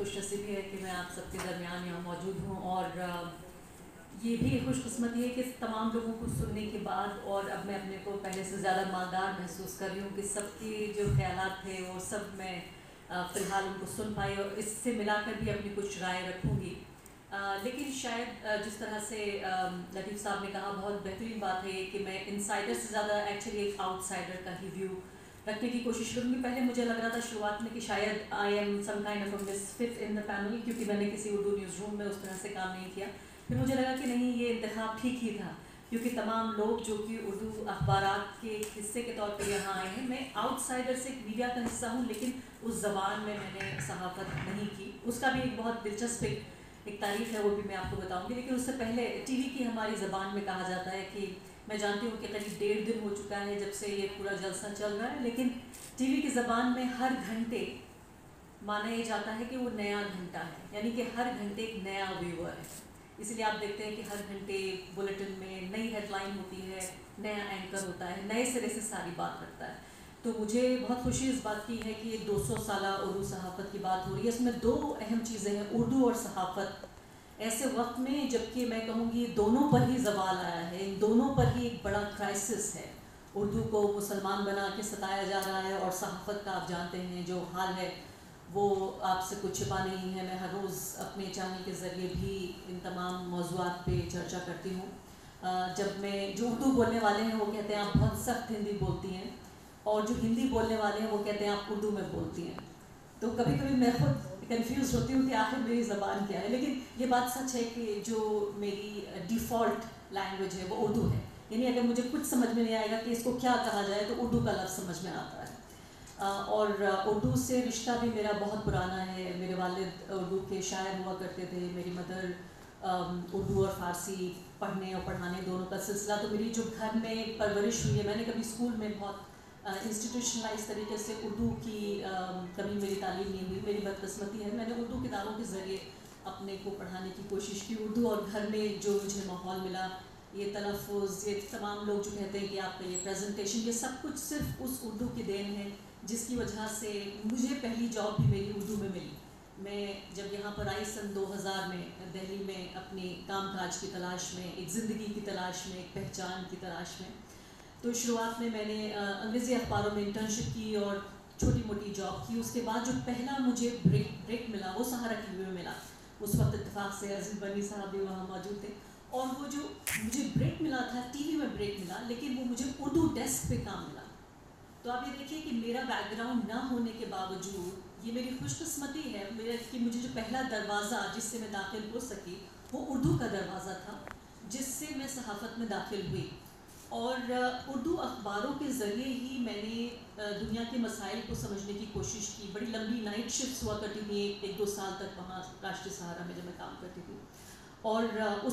خوش نصیبی ہے کہ میں آپ سب کے درمیان یہاں موجود ہوں، اور یہ بھی خوش قسمتی ہے کہ تمام لوگوں کو سننے کے بعد اور اب میں اپنے کو پہلے سے زیادہ مالدار محسوس کر رہی ہوں کہ سب کے جو خیالات تھے وہ سب میں فی الحال ان کو سن پائی اور اس سے ملا کر بھی اپنی کچھ رائے رکھوں گی۔ لیکن شاید جس طرح سے لطیف صاحب نے کہا، بہت بہترین بات ہے کہ میں انسائڈر سے زیادہ ایکچولی ایک آؤٹ سائڈر کا ہی ویو رکھنے کی کوشش کروں گی۔ پہلے مجھے لگ رہا تھا شروعات میں کہ شاید I am some kind of a misfit in the family, کیونکہ میں نے کسی اردو نیوز روم میں اس طرح سے کام نہیں کیا۔ پھر مجھے لگا کہ نہیں، یہ انتخاب ٹھیک ہی تھا، کیونکہ تمام لوگ جو کہ اردو اخبارات کے ایک حصے کے طور پہ یہاں آئے ہیں، میں آؤٹ سائڈر سے ایک میڈیا کا حصہ ہوں، لیکن اس زبان میں نے صحافت نہیں کی۔ اس کا بھی ایک بہت دلچسپ ایک تاریخ ہے، وہ بھی میں آپ کو بتاؤں گی۔ لیکن اس سے پہلے ٹی وی کی ہماری زبان میں کہا جاتا ہے کہ میں جانتی ہوں کہ قریب 1.5 دن ہو چکا ہے جب سے یہ پورا جلسہ چل رہا ہے، لیکن ٹی وی کی زبان میں ہر گھنٹے مانا یہ جاتا ہے کہ وہ نیا گھنٹہ ہے، یعنی کہ ہر گھنٹے ایک نیا ویور ہے۔ اس لیے آپ دیکھتے ہیں کہ ہر گھنٹے بلیٹن میں نئی ہیڈ لائن ہوتی ہے، نیا اینکر ہوتا ہے، نئے سرے سے ساری بات رکھتا ہے۔ تو مجھے بہت خوشی اس بات کی ہے کہ یہ 200 سالہ اردو صحافت کی بات ہو رہی ہے۔ اس میں 2 اہم چیزیں ہیں، اردو اور صحافت، ایسے وقت میں جبکہ میں کہوں گی دونوں پر ہی زوال آیا ہے، ان دونوں پر ہی ایک بڑا کرائسس ہے۔ اردو کو مسلمان بنا کے ستایا جا رہا ہے، اور صحافت کا آپ جانتے ہیں جو حال ہے وہ آپ سے کچھ چھپا نہیں ہے۔ میں ہر روز اپنے چینل کے ذریعے بھی ان تمام موضوعات پہ چرچا کرتی ہوں۔ جب میں جو اردو بولنے والے ہیں وہ کہتے ہیں آپ بہت سخت ہندی بولتی ہیں، اور جو ہندی بولنے والے ہیں وہ کہتے ہیں آپ اردو میں بولتی ہیں۔ تو کبھی کبھی میں خود کنفیوز ہوتی ہوں کہ آخر میری زبان کیا ہے، لیکن یہ بات سچ ہے کہ جو میری ڈیفالٹ لینگویج ہے وہ اردو ہے۔ یعنی اگر مجھے کچھ سمجھ میں نہیں آئے گا کہ اس کو کیا کہا جائے تو اردو کا لفظ سمجھ میں آتا ہے۔ اور اردو سے رشتہ بھی میرا بہت پرانا ہے۔ میرے والد اردو کے شاعر ہوا کرتے تھے، میری مدر اردو اور فارسی پڑھنے اور پڑھانے دونوں کا سلسلہ۔ تو میری جو گھر میں پرورش ہوئی ہے، میں نے کبھی اسکول میں بہت انسٹیٹیوشنلائز طریقے سے اردو کی کبھی میری تعلیم نہیں ہوئی۔ میری بدقسمتی ہے، میں نے اردو کتابوں کے ذریعے اپنے کو پڑھانے کی کوشش کی اردو، اور گھر میں جو مجھے ماحول ملا، یہ تلفظ، یہ تمام لوگ جو کہتے ہیں کہ آپ کا یہ پریزنٹیشن، یہ سب کچھ صرف اس اردو کی دین ہے جس کی وجہ سے مجھے پہلی جاب بھی میری اردو میں ملی۔ میں جب یہاں پر آئی سن 2000 میں دہلی میں اپنی کام کاج کی تلاش میں، ایک زندگی کی تلاش میں، ایک پہچان کی تلاش میں، تو شروعات میں نے انگریزی اخباروں میں انٹرنشپ کی اور چھوٹی موٹی جاب کی۔ اس کے بعد جو پہلا مجھے بریک ملا وہ سہارا ٹی وی میں ملا۔ اس وقت اتفاق سے عزیز بنی صاحب بھی وہاں موجود تھے، اور وہ جو مجھے بریک ملا تھا، ٹی وی میں بریک ملا، لیکن وہ مجھے اردو ڈیسک پہ کام ملا۔ تو آپ یہ دیکھیے کہ میرا بیک گراؤنڈ نہ ہونے کے باوجود یہ میری خوش قسمتی ہے کہ مجھے جو پہلا دروازہ جس سے میں داخل ہو سکی وہ اردو کا دروازہ تھا، جس سے میں صحافت میں داخل ہوئی۔ اور اردو اخباروں کے ذریعے ہی میں نے دنیا کے مسائل کو سمجھنے کی کوشش کی۔ بڑی لمبی نائٹ شفٹس ہوا کرتی تھی، 1-2 سال تک وہاں راشٹریہ سہارا میں جب میں کام کرتی تھی، اور اس